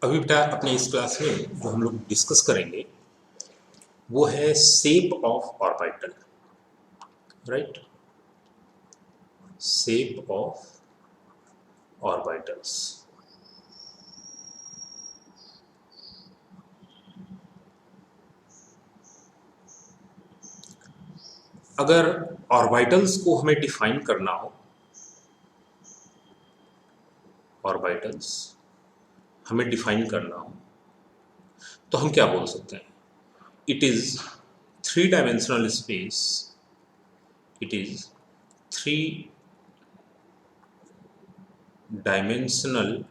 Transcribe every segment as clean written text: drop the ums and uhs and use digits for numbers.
अभी बेटा अपने इस क्लास में जो हम लोग डिस्कस करेंगे वो है shape of orbital, right. Shape of orbitals. अगर ऑर्बिटल्स को हमें डिफाइन करना हो, ऑर्बिटल्स हमें डिफाइन करना हो तो हम क्या बोल सकते हैं? It is three dimensional space, it is three dimensional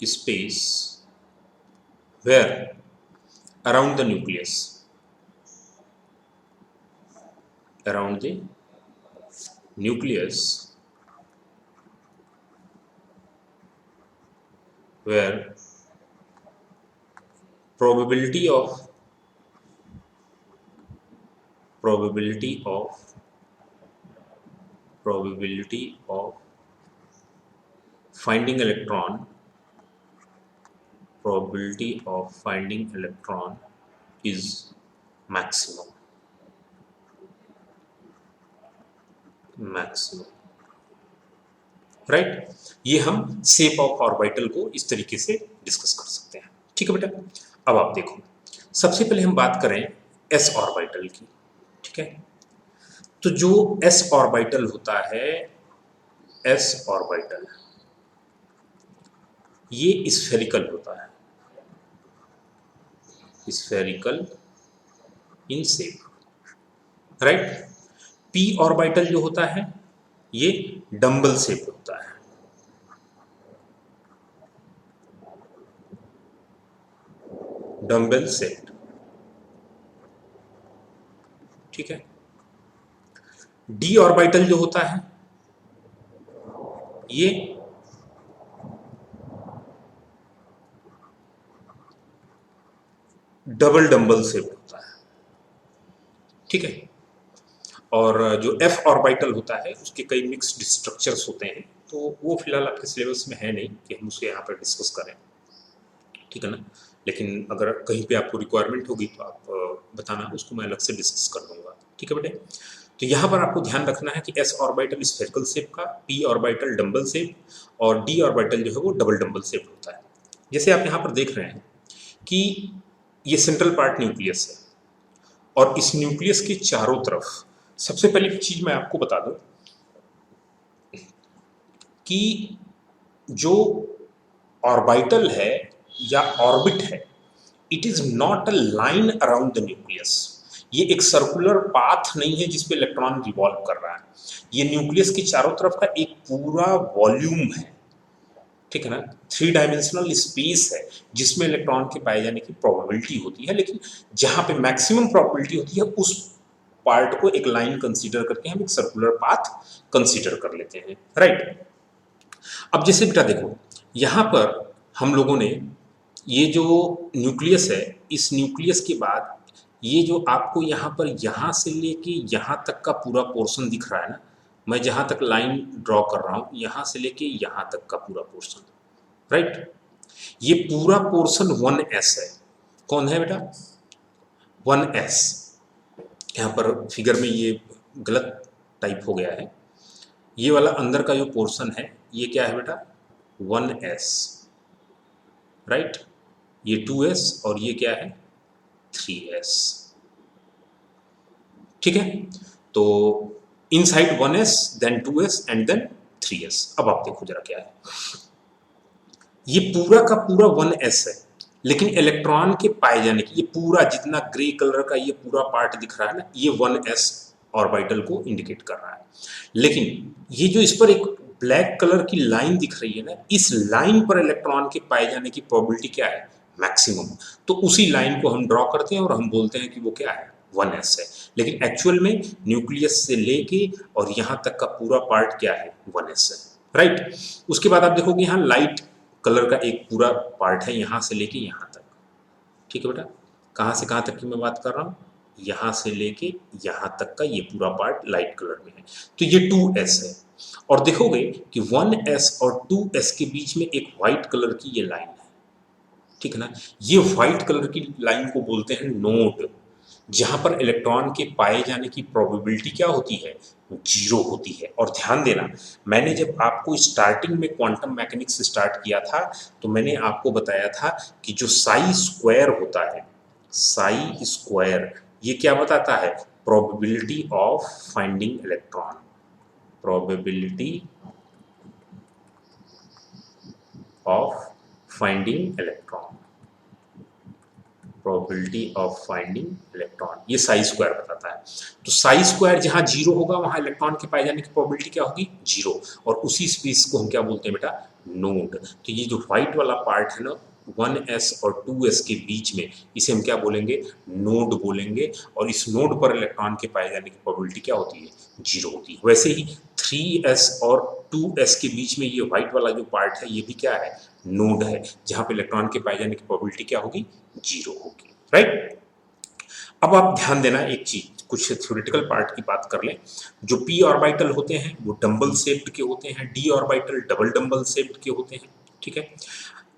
space where around the nucleus, around the nucleus where probability of finding electron, probability of finding electron is maximum, right. ये हम शेप ऑफ ऑर्बिटल को इस तरीके से discuss कर सकते हैं, ठीक है बेटा। अब आप देखो, सबसे पहले हम बात करें एस ऑर्बिटल की, ठीक है। तो जो एस ऑर्बिटल होता है, एस ऑर्बिटल ये स्फेरिकल होता है, spherical in shape, right. P orbital जो होता है ये डंबल शेप होता है, डंबल शेप, ठीक है। डी ऑर्बिटल जो होता है ये डबल डंबल शेप होता है, ठीक है। और जो एफ ऑर्बिटल होता है उसके कई मिक्स्ड स्ट्रक्चर्स होते हैं, तो वो फिलहाल आपके सिलेबस में है नहीं कि हम उसके यहाँ पर डिस्कस करें, ठीक है ना। लेकिन अगर कहीं पे आपको रिक्वायरमेंट होगी तो आप बताना, उसको मैं अलग से डिस्कस कर दूंगा, ठीक है बेटे। तो यहाँ पर आपको ध्यान रखना है कि एस ऑर्बिटल स्फेरिकल शेप का, पी ऑर्बिटल डंबल शेप और डी ऑर्बिटल जो है वो डबल डंबल शेप होता है। जैसे आप यहाँ पर देख रहे हैं कि ये सेंट्रल पार्ट न्यूक्लियस है और इस न्यूक्लियस के चारों तरफ, सबसे पहली चीज मैं आपको बता दूं कि जो ऑर्बिटल है या ऑर्बिट है, it is not a line around the nucleus. ये एक सर्कुलर पाथ नहीं है जिसपे इलेक्ट्रॉन रिवॉल्व कर रहा है, ये न्यूक्लियस की चारों तरफ का एक पूरा वॉल्यूम है, ठीक है ना। थ्री डायमेंशनल स्पेस है जिसमें इलेक्ट्रॉन के पाए जाने की प्रोबेबिलिटी होती है, लेकिन जहां पे मैक्सिमम प्रोबेबिलिटी होती है उस पार्ट को एक लाइन कंसीडर करके हम एक सर्कुलर पाथ कंसीडर कर लेते हैं, राइट। अब जैसे बेटा देखो, यहां पर हम लोगों ने ये जो न्यूक्लियस है, इस न्यूक्लियस के बाद ये जो आपको यहाँ पर यहाँ से लेके यहाँ तक का पूरा पोर्शन दिख रहा है ना, मैं जहाँ तक लाइन ड्रॉ कर रहा हूँ यहाँ से लेके यहाँ तक का पूरा पोर्शन, राइट। ये पूरा पोर्शन 1s है। कौन है बेटा? 1s। यहाँ पर फिगर में ये गलत टाइप हो गया है, ये वाला अंदर का जो पोर्शन है ये क्या है बेटा? 1s, right. ये 2s और ये क्या है? 3s, ठीक है। तो inside 1s then 2s and then 3s। अब आप देखो जरा क्या है, ये पूरा का पूरा 1s है, लेकिन इलेक्ट्रॉन के पाए जाने की ये पूरा जितना ग्रे कलर का ये पूरा पार्ट दिख रहा है ना, ये 1s ऑर्बिटल को इंडिकेट कर रहा है। लेकिन ये जो इस पर एक ब्लैक कलर की लाइन दिख रही है ना, इस लाइन पर इलेक्ट्रॉन के पाए जाने की प्रोबेबिलिटी क्या है? मैक्सिमम। तो उसी लाइन को हम ड्रॉ करते हैं और हम बोलते हैं कि वो क्या है? 1s है। लेकिन एक्चुअल में न्यूक्लियस से लेके और यहाँ तक का पूरा पार्ट क्या है? 1s है, राइट। उसके बाद आप देखोगे यहाँ लाइट कलर का एक पूरा पार्ट है यहाँ से लेके यहाँ तक, ठीक है बेटा। कहाँ से कहाँ तक की मैं बात कर रहा हूँ? यहाँ से लेके यहाँ तक का ये पूरा पार्ट लाइट कलर में है, तो ये 2s है। और देखोगे कि 1s और 2s के बीच में एक व्हाइट कलर की ये लाइन है, ठीक है ना। ये व्हाइट कलर की लाइन को बोलते हैं नोड, जहां पर इलेक्ट्रॉन के पाए जाने की प्रोबेबिलिटी क्या होती है, जीरो होती है। और ध्यान देना, मैंने जब आपको स्टार्टिंग में क्वांटम मैकेनिक्स स्टार्ट किया था तो मैंने आपको बताया था कि जो साई स्क्वायर होता है, साई स्क्वायर, ये क्या बताता है, probability of finding electron, probability of finding electron, probability of finding electron, ये साई स्क्वायर बताता है। तो साई स्क्वायर जहां जीरो होगा वहां इलेक्ट्रॉन के पाए जाने की प्रोबेबिलिटी क्या होगी, जीरो। और उसी स्पेस को हम क्या बोलते हैं बेटा, नोड। तो ये जो व्हाइट वाला पार्ट है ना 1s और 2s के बीच में, इसे हम क्या बोलेंगे, नोड बोलेंगे। और इस नोड पर इलेक्ट्रॉन के पाए जाने की प्रोबेबिलिटी क्या होती है, जीरो होती है। वैसे ही 3s और 2s के बीच में ये व्हाइट वाला जो पार्ट है ये भी क्या है, नोड है, जहां पे इलेक्ट्रॉन के पाए जाने की प्रोबेबिलिटी क्या होगी, जीरो होगी, राइट। अब आप ध्यान देना एक चीज, कुछ थ्योरेटिकल पार्ट की बात कर लें। जो p ऑर्बिटल होते हैं वो डंबल शेप्ड के होते हैं, d orbital double dumbbell shaped के होते हैं, ठीक है।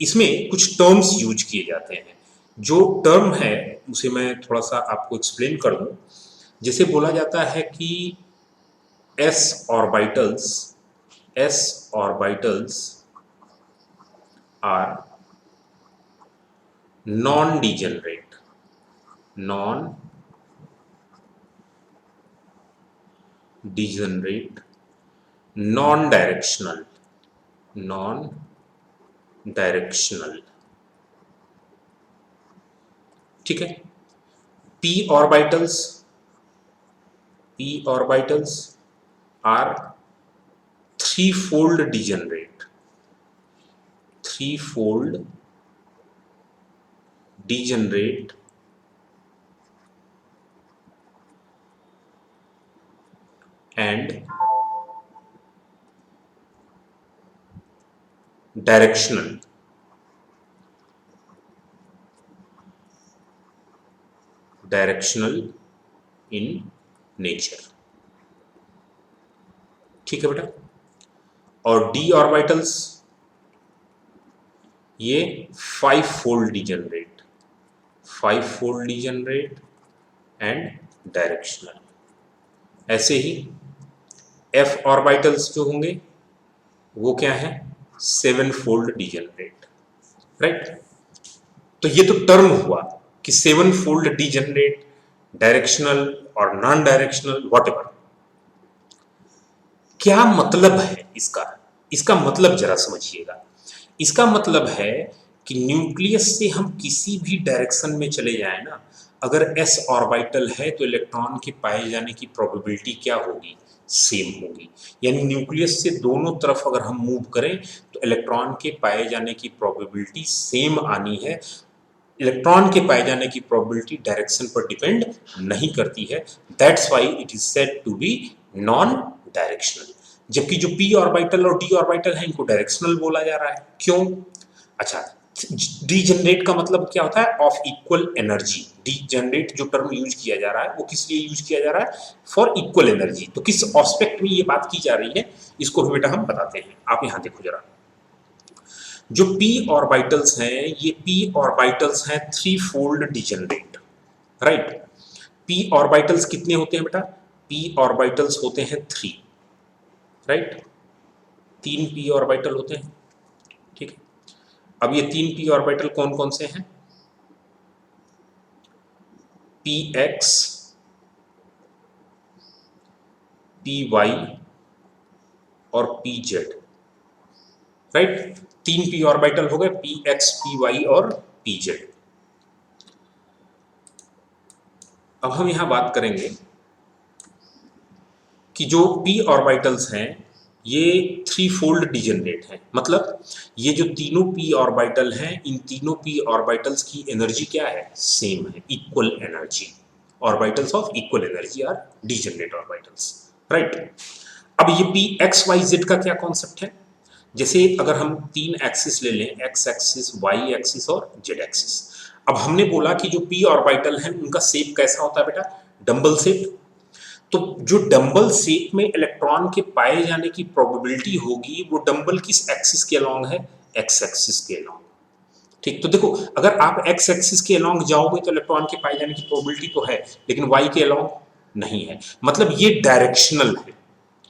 इसमें कुछ टर्म्स यूज किए जाते हैं। जो टर्म है उसे मैं थोड़ा सा आपको एक्सप्लेन कर दूं। जैसे बोला जाता है कि s orbitals are non-degenerate, non-directional, ठीक है। p orbitals are threefold degenerate, and directional, in nature, ठीक है बेटा। और d ऑर्बिटल्स ये five fold degenerate and directional. ऐसे ही f ऑर्बिटल्स जो होंगे वो क्या है, सेवन फोल्ड डिजेनरेट, राइट। तो ये तो टर्म हुआ कि सेवन फोल्ड डिजेनरेट, डायरेक्शनल और नॉन डायरेक्शनल, व्हाटएवर। क्या मतलब है इसका, इसका मतलब जरा समझिएगा। इसका मतलब है कि न्यूक्लियस से हम किसी भी डायरेक्शन में चले जाएं ना, अगर s ऑर्बिटल है तो इलेक्ट्रॉन के पाए जाने की प्रोबेबिलिटी क्या होगी, सेम होगी। यानी न्यूक्लियस से दोनों तरफ अगर हम मूव करें तो इलेक्ट्रॉन के पाए जाने की प्रोबेबिलिटी सेम आनी है। इलेक्ट्रॉन के पाए जाने की प्रोबेबिलिटी डायरेक्शन पर डिपेंड नहीं करती है। That's why it is said to be non directional. जबकि जो p ऑर्बिटल और d ऑर्बिटल है इनको डायरेक्शनल बोला जा रहा है। क्यों? अच्छा, डीजेनरेट का मतलब क्या होता है, ऑफ इक्वल एनर्जी। डीजेनरेट जो टर्म यूज किया जा रहा है वो किस लिए यूज किया जा रहा है, फॉर इक्वल एनर्जी। तो किस एस्पेक्ट में ये बात की जा रही है इसको भी बेटा हम बताते हैं। आप यहां देखो जरा, जो p ऑर्बिटल्स हैं ये p ऑर्बिटल्स हैं three fold degenerate, right. p orbitals कितने होते हैं बेटा, p ऑर्बिटल्स होते हैं थ्री, राइट। तीन p ऑर्बिटल होते हैं, ठीक है। अब ये तीन p ऑर्बिटल कौन कौन से हैं, px, py और pz, राइट। तीन p ऑर्बिटल हो गए, px, py और pz। अब हम यहां बात करेंगे कि जो p ऑर्बिटल्स हैं ये थ्री फोल्ड डिजेनरेट हैं। मतलब ये जो तीनों p ऑर्बिटल हैं इन तीनों p ऑर्बिटल्स की एनर्जी क्या है, सेम है, equal energy. Orbitals of equal energy are degenerate orbitals, right. अब ये p x y z का क्या कॉन्सेप्ट है, जैसे अगर हम तीन एक्सिस ले लें, x एक्सिस, y एक्सिस और z एक्सिस। अब हमने बोला कि जो p ऑर्बिटल है उनका शेप कैसा होता है बेटा, डंबल शेप। तो जो डंबल शेप में इलेक्ट्रॉन के पाए जाने की प्रोबेबिलिटी होगी वो डंबल किस एक्सिस के अलोंग है, एक्स एक्सिस के अलोंग। ठीक, तो देखो अगर आप एक्स एक्सिस के अलोंग जाओगे तो इलेक्ट्रॉन के पाए जाने की प्रोबेबिलिटी तो है, लेकिन वाई के अलोंग नहीं है, मतलब ये डायरेक्शनल है।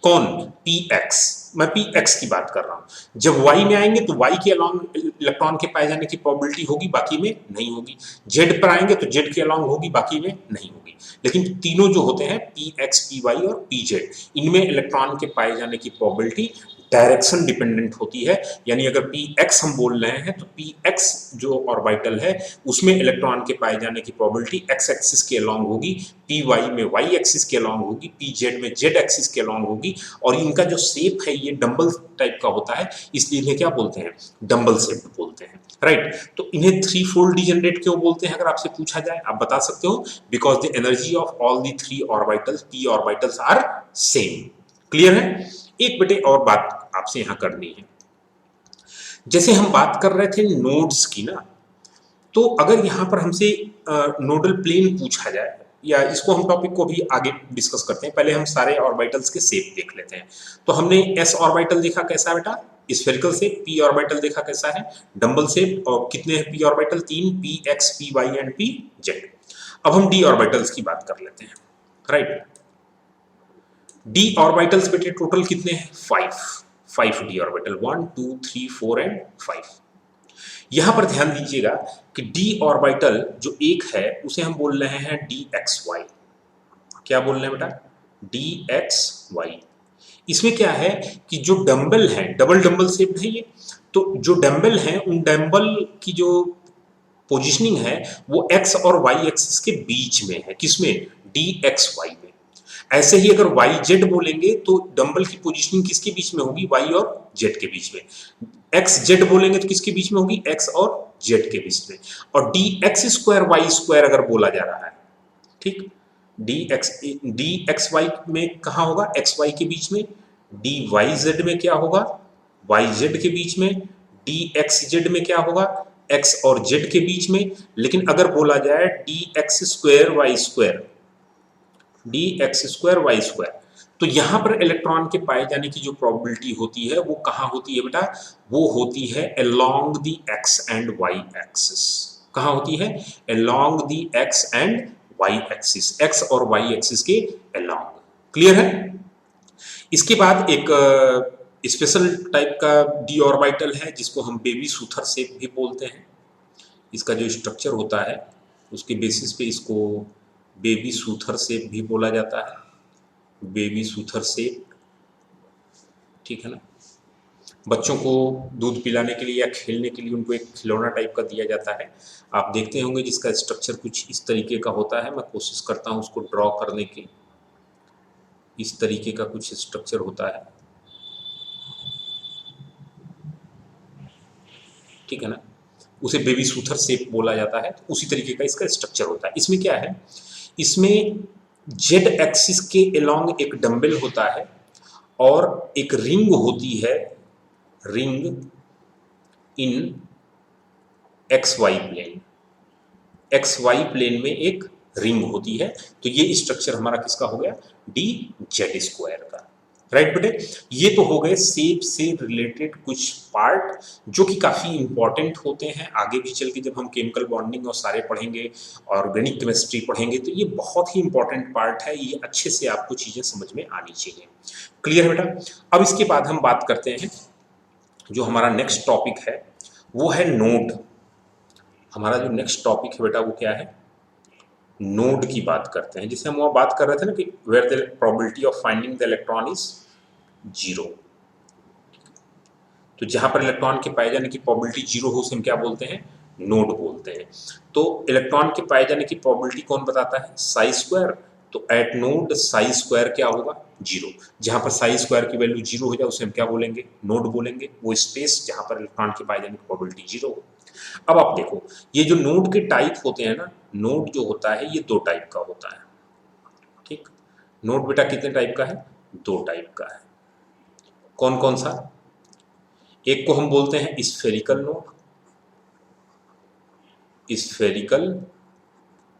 कौन, पी एक्स, मैं पी एक्स की बात कर रहा हूं। जब वाई में आएंगे तो वाई के अलोंग इलेक्ट्रॉन के पाए जाने की प्रोबेबिलिटी होगी, बाकी में नहीं होगी। जेड पर आएंगे तो जेड के अलोंग होगी, बाकी में नहीं होगी। लेकिन तीनों जो होते हैं पी एक्स, पी वाई और पी जेड, इनमें इलेक्ट्रॉन के पाए जाने की प्रोबेबिलिटी डायरेक्शन डिपेंडेंट होती है। यानी अगर पी एक्स हम बोल रहे हैं तो पी एक्स जो ऑर्बिटल है उसमें इलेक्ट्रॉन के पाए जाने की प्रोबेबिलिटी एक्स एक्सिस के अलोंग होगी, पी वाई में वाई एक्सिस के अलोंग होगी, पी जेड में जेड एक्सिस के अलोंग होगी। और इनका जो शेप है ये डंबल टाइप का होता है, इसलिए इन्हें क्या बोलते हैं, डंबल शेप बोलते हैं, राइट। तो इन्हें थ्री फोल्ड डिजनरेट क्यों बोलते हैं, अगर आपसे पूछा जाए आप बता सकते हो, because the energy of all the three orbitals, P orbitals are same. Clear है। एक बेटे और बात आपसे यहां करनी है, जैसे हम बात कर रहे थे नोड्स की ना, तो अगर यहां पर हमसे नोडल प्लेन पूछा जाए, या इसको हम टॉपिक को भी आगे डिस्कस करते हैं, पहले हम सारे ऑर्बिटल्स के शेप देख लेते हैं। तो हमने एस ऑर्बिटल देखा कैसा है बेटा, स्फेरिकल शेप। पी ऑर्बिटल देखा कैसा है, डंबल शेप। और कितने हैं पी ऑर्बिटल, तीन, P X, P Y and P Z. अब हम डी ऑर्बिटल्स की बात कर लेते हैं, राइट। डी ऑर्बिटल्स बेटे टोटल कितने हैं, five. Five D orbital, 1 2 3 4 and 5। यहां पर ध्यान दीजिएगा कि डी ऑर्बिटल जो एक है उसे हम बोल रहे हैं डी एक्स वाई। क्या बोल रहे हैं बेटा, डी एक्स वाई। इसमें क्या है कि जो डंबल है, डबल डंबल शेप है ये, तो जो डंबल है उन डंबल की जो पोजिशनिंग है वो एक्स और वाई एक्सिस के बीच में है, किसमें, डी एक्स वाई में। ऐसे ही अगर वाई जेड बोलेंगे तो डंबल की पोजीशनिंग किसके बीच में होगी, वाई और जेड के बीच में। एक्स जेड बोलेंगे तो किसके बीच में होगी, एक्स और जेड के बीच में। और D X square Y square अगर बोला जा रहा है, ठीक, डी एक्स वाई में कहा होगा, एक्स वाई के बीच में। डी वाई जेड में क्या होगा, वाई जेड के बीच में। डी एक्स जेड में क्या होगा, एक्स और जेड के बीच में। लेकिन अगर बोला जाए D X square Y square, D X square Y square, तो यहां पर इलेक्ट्रॉन के पाए जाने की जो प्रोबेबिलिटी होती है वो कहां होती है बेटा, वो होती है along the X and Y axis. कहां होती है, along the X and Y axis, X और वाई एक्सिस के अलोंग। क्लियर है। इसके बाद एक स्पेशल टाइप का डी ऑर्बिटल है जिसको हम बेबी सूथर शेप भी बोलते हैं। इसका जो स्ट्रक्चर होता है उसके बेसिस पे इसको बेबी सूथर शेप भी बोला जाता है, बेबी सूथर शेप, ठीक है ना। बच्चों को दूध पिलाने के लिए या खेलने के लिए उनको एक खिलौना टाइप का दिया जाता है, आप देखते होंगे, जिसका स्ट्रक्चर कुछ इस तरीके का होता है। मैं कोशिश करता हूँ उसको ड्रॉ करने की। इस तरीके का कुछ स्ट्रक्चर होता है, ठीक है ना, उसे बेबी सूथर शेप बोला जाता है। तो उसी तरीके का इसका स्ट्रक्चर होता है। इसमें क्या है, इसमें जेड एक्सिस के अलोंग एक डंबल होता है और एक रिंग होती है, ring in X Y plane. X Y plane में एक रिंग होती है। तो ये स्ट्रक्चर हमारा किसका हो गया, डी जेड स्क्वायर का, राइट बेटे। ये तो हो गए शेप से रिलेटेड कुछ पार्ट जो कि काफ़ी इंपॉर्टेंट होते हैं। आगे भी चल के जब हम केमिकल बॉन्डिंग और सारे पढ़ेंगे, ऑर्गेनिक केमिस्ट्री पढ़ेंगे, तो ये बहुत ही इंपॉर्टेंट पार्ट है। ये अच्छे से आपको चीज़ें समझ में आनी चाहिए। क्लियर है बेटा। अब इसके बाद हम बात करते हैं, जो हमारा नेक्स्ट टॉपिक है वो है नोड। हमारा जो नेक्स्ट टॉपिक है बेटा वो क्या है, नोड की बात करते हैं। जिसे हम वहाँ बात कर रहे थे ना कि where the probability of finding the electron is 0। तो जहां पर इलेक्ट्रॉन के पाए जाने की प्रोबेबिलिटी 0 हो उसे हम क्या बोलते हैं, नोड बोलते हैं। तो इलेक्ट्रॉन के पाए जाने की प्रोबेबिलिटी कौन बताता है, साई स्क्वायर। तो एट नोड साई स्क्वायर क्या होगा, 0। जहां पर साई स्क्वायर की वैल्यू 0 हो जाए उसे हम क्या बोलेंगे, नोड बोलेंगे। वो स्पेस जहां पर इलेक्ट्रॉन के पाए जाने की प्रोबेबिलिटी 0 हो। अब आप देखो, ये जो नोड के टाइप होते हैं ना, नोड जो होता है ये दो टाइप का होता है, ठीक। नोड बेटा कितने टाइप का है, दो टाइप का है। कौन कौन सा, एक को हम बोलते हैं स्फेरिकल नोड, स्फेरिकल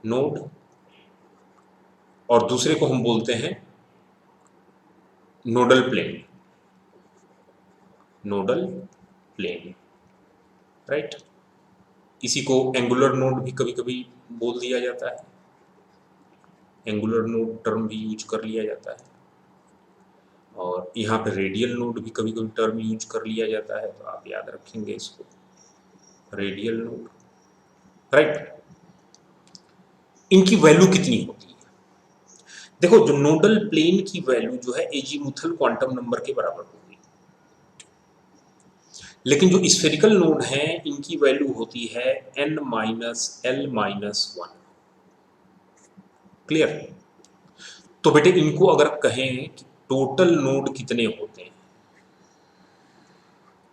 नोड, और दूसरे को हम बोलते हैं nodal plane, nodal plane, right. इसी को एंगुलर नोड भी कभी कभी बोल दिया जाता है, एंगुलर नोड टर्म भी यूज कर लिया जाता है, और यहाँ पे रेडियल नोड भी कभी कभी टर्म यूज कर लिया जाता है, तो आप याद रखेंगे इसको, रेडियल नोड, राइट। इनकी वैल्यू कितनी होती है? देखो, जो नोडल प्लेन की वैल्यू जो है एजीमुथल क्वांटम नंबर के बराबर होगी, लेकिन जो स्फेरिकल नोड हैं इनकी वैल्यू होती है n minus l minus 1। Clear? तो बेटे इनको अगर कहें कि टोटल नोड कितने होते हैं,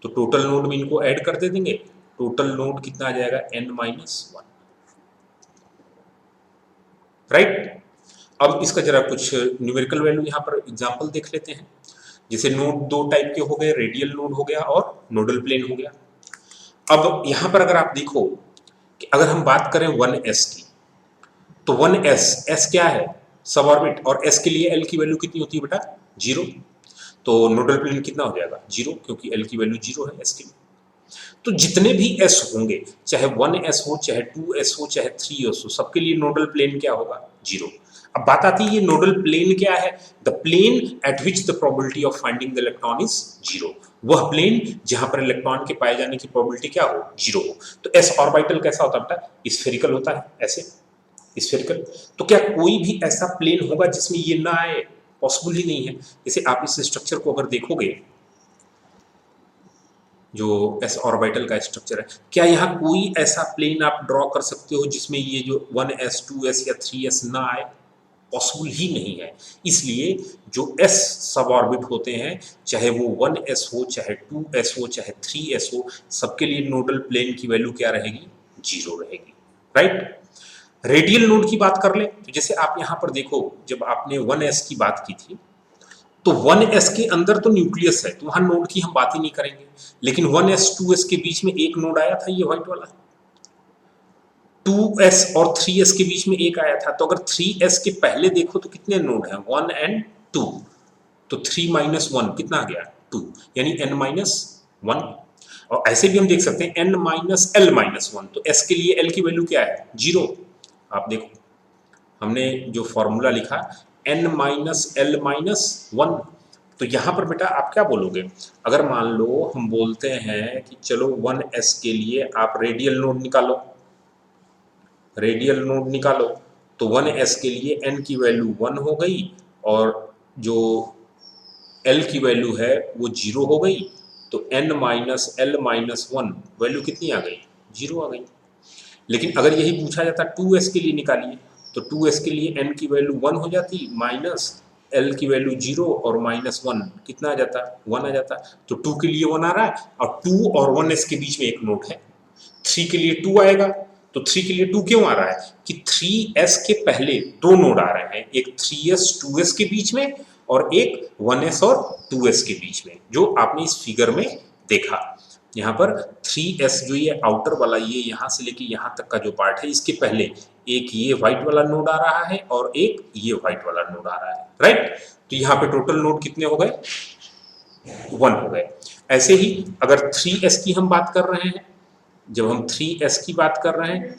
तो टोटल नोड में इनको ऐड कर दे देंगे, टोटल नोड कितना आ जाएगा n माइनस 1, राइट। अब इसका जरा कुछ न्यूमेरिकल वैल्यू यहाँ पर एग्जांपल देख लेते हैं। जैसे नोड दो टाइप के हो गए, रेडियल नोड हो गया और नोडल प्लेन हो गया। अब यहाँ पर अगर आप देखो कि अगर हम बात करें 1s की, तो 1s क्या है? सब ऑर्बिट, और s के लिए l की वैल्यू कितनी होती है बेटा? 0। तो नोडल प्लेन कितना हो जाएगा? 0, क्योंकि l की वैल्यू 0 है s के लिए। तो जितने भी s होंगे, चाहे 1s हो, चाहे 2s हो, चाहे 3s हो, सबके लिए नोडल प्लेन क्या होगा? 0। अब बात आती है ये नोडल प्लेन क्या है? The plane at which the probability of finding the electron is 0। वह प्लेन जहां पर इलेक्ट्रॉन के पाए जाने की प्रोबेबिलिटी क्या हो? 0 हो। तो s ऑर्बिटल कैसा होता है बेटा? स्फेरिकल होता है, ऐसे स्फेरिकल। तो क्या कोई भी ऐसा प्लेन होगा जिसमें ये ना आए? पॉसिबल ही नहीं है। जैसे आप इस स्ट्रक्चर को अगर देखोगे, जो एस ऑर्बिटल का स्ट्रक्चर है, क्या यहाँ कोई ऐसा प्लेन आप ड्रॉ कर सकते हो जिसमें ये जो 1s 2s या 3s ना आए? पॉसिबल ही नहीं है। इसलिए जो s सब ऑर्बिट होते हैं, चाहे वो 1s हो, चाहे 2s हो, चाहे 3s हो, सबके लिए नोडल प्लेन की वैल्यू क्या रहेगी? 0 रहेगी, राइट। रेडियल नोड की बात कर ले, तो जैसे आप यहाँ पर देखो, जब आपने 1s की बात की थी, तो 1s के अंदर तो न्यूक्लियस है, तो वहां नोड की हम बात ही नहीं करेंगे। लेकिन 1s 2s के बीच में एक नोड आया था, ये व्हाइट वाला। 2s और 3s के बीच में एक आया था, तो अगर 3s के पहले देखो तो कितने नोड हैं? 1 एंड 2। तो 3 माइनस 1 कितना आ गया? 2, यानी n माइनस 1। और ऐसे भी हम देख सकते हैं n माइनस l माइनस 1, तो s के लिए l की वैल्यू क्या है? 0। आप देखो, हमने जो फॉर्मूला लिखा n माइनस l माइनस 1, तो यहाँ पर बेटा आप क्या बोलोगे? अगर मान लो हम बोलते हैं कि चलो 1s के लिए आप रेडियल नोड निकालो, रेडियल नोड निकालो, तो 1s के लिए n की वैल्यू 1 हो गई, और जो l की वैल्यू है वो 0 हो गई, तो n minus l minus 1 value कितनी आ गई? 0 आ गई। लेकिन अगर यही पूछा जाता 2s के लिए निकालिए, तो 2s के लिए n की वैल्यू 1 हो जाती, माइनस l की वैल्यू 0 और माइनस 1 कितना आ जाता? 1 आ जाता। तो 2 के लिए 1 आ रहा है, और 2 और 1s के बीच में एक नोड है, 3 के लिए 2 आएगा। तो 3 के लिए 2 क्यों आ रहा है? कि 3s के पहले दो नोड आ रहे हैं, एक 3s 2s के बीच में, और एक 1s और 2s के बीच में, जो आपने इस फिगर में देखा। यहाँ पर 3s जो ये आउटर वाला, ये यहाँ से लेके यहाँ तक का जो पार्ट है, इसके पहले एक ये व्हाइट वाला नोड आ रहा है और एक ये व्हाइट वाला नोड आ रहा है, राइट। तो यहाँ पे टोटल नोड कितने हो गए? 1 हो गए। ऐसे ही अगर 3s की हम बात कर रहे हैं, जब हम 3s की बात कर रहे हैं,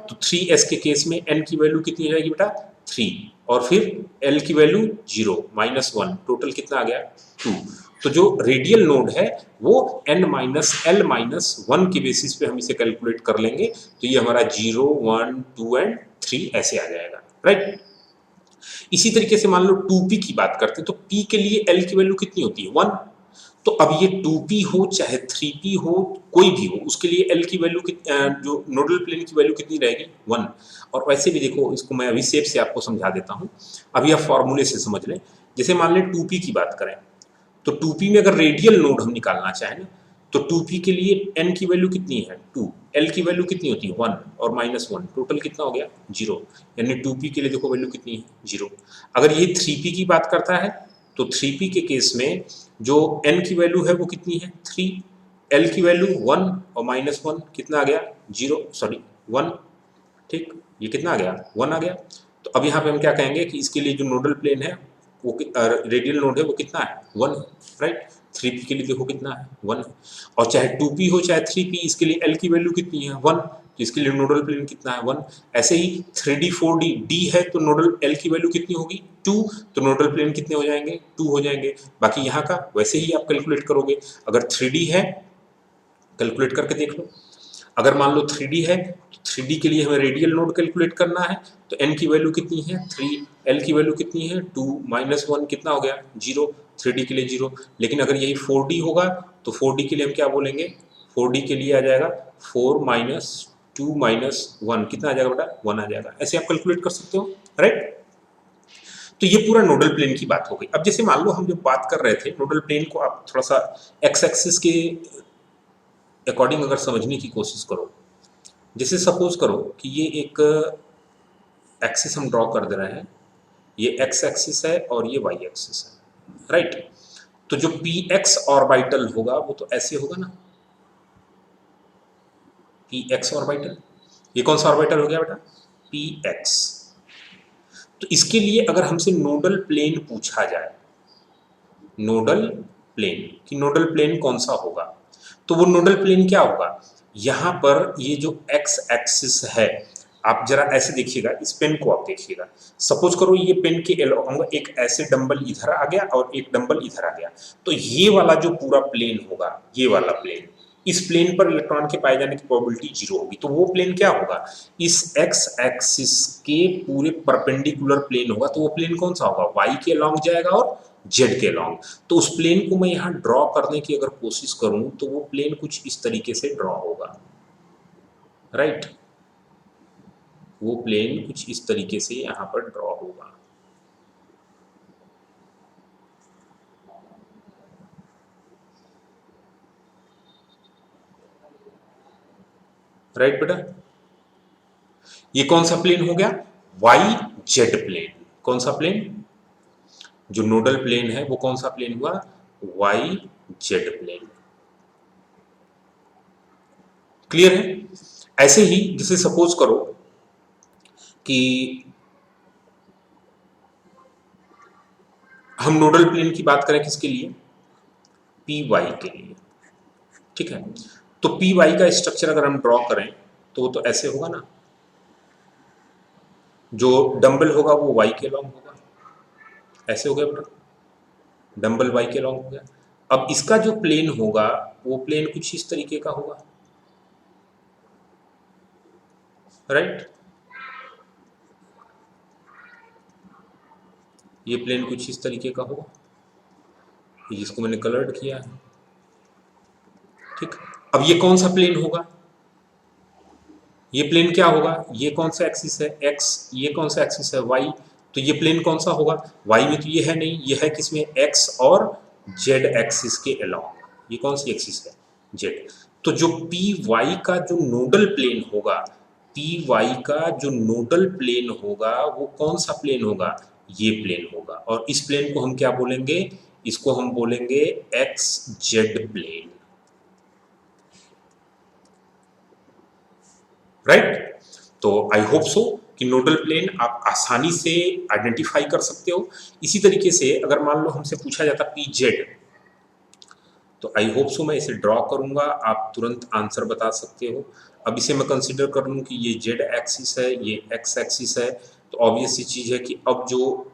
तो 3s के केस में n की वैल्यू कितनी हो जाएगी बेटा? 3, और फिर l की वैल्यू 0 माइनस 1, टोटल कितना आ गया? 2। तो जो रेडियल नोड है वो n माइनस l माइनस 1 के बेसिस पे हम इसे कैलकुलेट कर लेंगे, तो ये हमारा 0 1 2 एंड 3 ऐसे आ जाएगा, राइट। इसी तरीके से मान लो 2p की बात करते हैं, तो p के लिए l की वैल्यू कितनी होती है? 1। तो अब ये 2p हो चाहे 3p हो, कोई भी हो, उसके लिए l की वैल्यू जो नोडल प्लेन की वैल्यू कितनी रहेगी? 1। और वैसे भी देखो, इसको मैं अभी शेप से आपको समझा देता हूँ, अभी आप फॉर्मूले से समझ लें। जैसे मान लें 2p की बात करें, तो 2p में अगर रेडियल नोड हम निकालना चाहें ना, तो 2p के लिए n की वैल्यू कितनी है? 2। l की वैल्यू कितनी होती है? 1 और माइनस 1, टोटल कितना हो गया? 0। यानी 2p के लिए देखो वैल्यू कितनी है? 0। अगर ये 3p की बात करता है, तो 3p के केस में जो n की वैल्यू है वो कितनी है? 3। l की वैल्यू 1 और माइनस 1 कितना आ गया? 0, सॉरी 1, ठीक। ये कितना आ गया? 1 आ गया। तो अब यहाँ पे हम क्या कहेंगे कि इसके लिए जो नोडल प्लेन है वो रेडियल नोड है वो कितना है 1 है, राइट। 3p के लिए देखो कितना है 1 है, और चाहे 2p हो चाहे 3p, इसके लिए l की वैल्यू कितनी है 1, तो इसके लिए नोडल प्लेन कितना है 1। ऐसे ही 3d 4d d है तो नोडल l की वैल्यू कितनी होगी 2, तो नोडल प्लेन कितने हो जाएंगे 2 हो जाएंगे। बाकी यहाँ का वैसे ही आप कैलकुलेट करोगे, अगर 3d है कैलकुलेट करके देख लो, अगर मान लो 3D है तो 3D के लिए हमें रेडियल नोड कैलकुलेट करना है, तो n की वैल्यू कितनी है 3, l की वैल्यू कितनी है 2, -1 कितना हो गया 0, 3D के लिए 0। लेकिन अगर यही 4D होगा तो 4D के लिए हम क्या बोलेंगे, 4D के लिए आ जाएगा 4 - 2 - 1 कितना आ जाएगा बेटा 1 आ जाएगा। ऐसे आप कैलकुलेट कर सकते हो, राइट। तो ये पूरा नोडल प्लेन की बात हो गई। अब जैसे मान लो हम जब बात कर रहे थे नोडल प्लेन को, आप थोड़ा सा एक्स एक्सिस के अकॉर्डिंग अगर समझने की कोशिश करो, जैसे सपोज करो कि ये एक एक्सिस हम ड्रॉ कर दे रहे हैं, ये एक्स एक्सिस है और ये वाई एक्सिस है, राइट। तो जो पी एक्स ऑर्बिटल होगा वो तो ऐसे होगा ना, पी एक्स ऑर्बिटल, ये कौन सा ऑर्बिटल हो गया बेटा पी एक्स। तो इसके लिए अगर हमसे नोडल प्लेन पूछा जाए, नोडल प्लेन कि नोडल प्लेन कौन सा होगा, तो वो नोडल प्लेन क्या होगा, यहाँ पर ये जो एक्स एक्सिस है, आप जरा ऐसे देखिएगा, इस पेन को आप देखिएगा, सपोज करो ये पेन के एलोंग एक ऐसे डंबल इधर आ गया और एक डंबल इधर आ गया, तो ये वाला जो पूरा प्लेन होगा, ये वाला प्लेन, इस प्लेन पर इलेक्ट्रॉन के पाए जाने की प्रोबेबिलिटी 0 होगी। तो वो प्लेन क्या होगा, इस एक्स एक्सिस के पूरे परपेंडिकुलर प्लेन होगा। तो वो प्लेन कौन सा होगा, वाई के अलोंग जाएगा और जेड के अलोंग। तो उस प्लेन को मैं यहाँ ड्रॉ करने की अगर कोशिश करूं तो वो प्लेन कुछ इस तरीके से ड्रॉ होगा, राइट। वो प्लेन कुछ इस तरीके से यहाँ पर ड्रॉ होगा, राइट बेटा। ये कौन सा प्लेन हो गया, वाई जेड प्लेन। कौन सा प्लेन, जो नोडल प्लेन है वो कौन सा प्लेन हुआ, वाई जेड प्लेन। क्लियर है। ऐसे ही जैसे सपोज करो कि हम नोडल प्लेन की बात करें किसके लिए, पी वाई के लिए, ठीक है। तो पी वाई का स्ट्रक्चर अगर हम ड्रॉ करें तो वो तो ऐसे होगा ना, जो डंबल होगा वो वाई के लॉन्ग होगा, ऐसे हो गया बेटा, डंबल वाई के लॉन्ग हो गया। अब इसका जो प्लेन होगा वो प्लेन कुछ इस तरीके का होगा, राइट। ये प्लेन कुछ इस तरीके का होगा, जिसको मैंने कलर्ड किया है, ठीक। अब ये कौन सा प्लेन होगा, ये प्लेन क्या होगा, ये कौन सा एक्सिस है एक्स, ये कौन सा एक्सिस है वाई, तो ये प्लेन कौन सा होगा, वाई में तो ये है नहीं, ये है किसमें, एक्स और जेड एक्सिस के अलोंग। ये कौन सी एक्सिस है, जेड। तो जो पी वाई का जो नोडल प्लेन होगा, पी वाई का जो नोडल प्लेन होगा वो कौन सा प्लेन होगा, ये प्लेन होगा। और इस प्लेन को हम क्या बोलेंगे, इसको हम बोलेंगे एक्स जेड प्लेन, राइट। तो आई होप सो कि नोडल प्लेन आप आसानी से आइडेंटिफाई कर सकते हो। इसी तरीके से अगर मान लो हमसे पूछा जाता पी जेड, तो आई होप सो मैं इसे ड्रॉ करूंगा, आप तुरंत आंसर बता सकते हो। अब इसे मैं कंसिडर कर लूँ कि ये जेड एक्सिस है, ये एक्स एक्सिस है, तो ऑब्वियस सी चीज़ है कि अब जो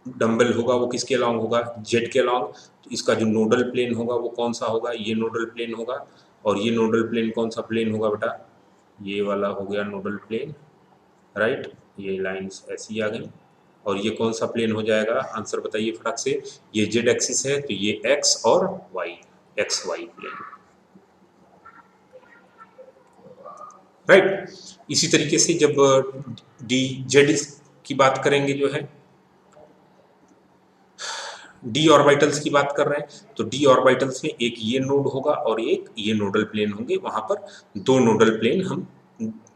डंबल होगा वो किसके अलोंग होगा, जेड के अलोंग। तो इसका जो नोडल प्लेन होगा वो कौन सा होगा, ये नोडल प्लेन होगा। और ये नोडल प्लेन कौन सा प्लेन होगा बेटा, ये वाला हो गया नोडल प्लेन, राइट। ये लाइंस ऐसी आ गई। और ये कौन सा प्लेन हो जाएगा, आंसर बताइए फटाक से। ये जेड एक्सिस है तो ये एक्स और Y, X Y plane, right. इसी तरीके से जब डी जेड की बात करेंगे, जो है डी ऑर्बिटल्स की बात कर रहे हैं, तो डी ऑर्बिटल्स में एक ये नोड होगा और एक ये नोडल प्लेन होंगे, वहां पर दो नोडल प्लेन हम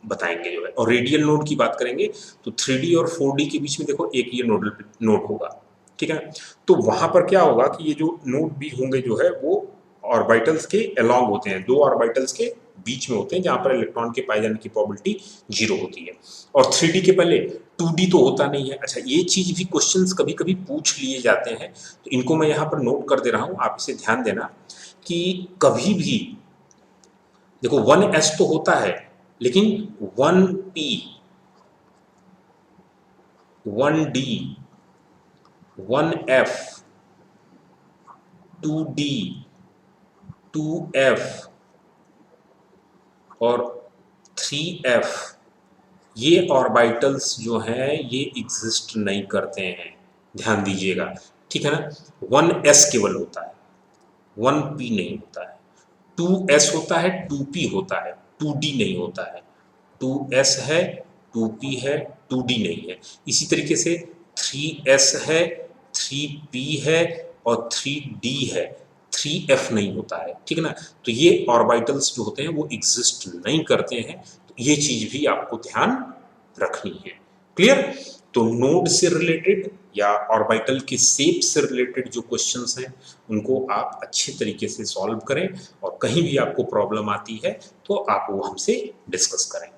बताएंगे जो है। और रेडियल नोड की बात करेंगे तो 3D और 4D के बीच में देखो एक ये नोडल नोड होगा, ठीक है। तो वहां पर क्या होगा कि ये जो नोड भी होंगे जो है वो ऑर्बिटल्स के अलोंग होते हैं, दो ऑर्बिटल्स के बीच में होते हैं जहां पर इलेक्ट्रॉन के पाए जाने की प्रोबेबिलिटी 0 होती है। और 3D के पहले 2D तो होता नहीं है। अच्छा, ये चीज भी क्वेश्चंस कभी कभी पूछ लिए जाते हैं, तो इनको मैं यहाँ पर नोट कर दे रहा हूँ, आप इसे ध्यान देना कि कभी भी देखो 1s तो होता है, लेकिन 1p, 1d, 1f, 2d, 2f और 3f, ये ऑर्बिटल्स जो हैं ये एग्जिस्ट नहीं करते हैं, ध्यान दीजिएगा, ठीक है ना। 1s केवल होता है, 1p नहीं होता है। 2s होता है, 2p होता है, 2d नहीं होता है। 2s है, 2p है, 2d नहीं है। इसी तरीके से 3s है, 3p है और 3d है, 3f नहीं होता है, ठीक है ना। तो ये ऑर्बिटल्स जो होते हैं वो एग्जिस्ट नहीं करते हैं, तो ये चीज भी आपको ध्यान रखनी है। क्लियर? तो नोड से रिलेटेड या ऑर्बिटल के शेप से रिलेटेड जो क्वेश्चंस हैं उनको आप अच्छे तरीके से सॉल्व करें, और कहीं भी आपको प्रॉब्लम आती है तो आप वो हमसे डिस्कस करें।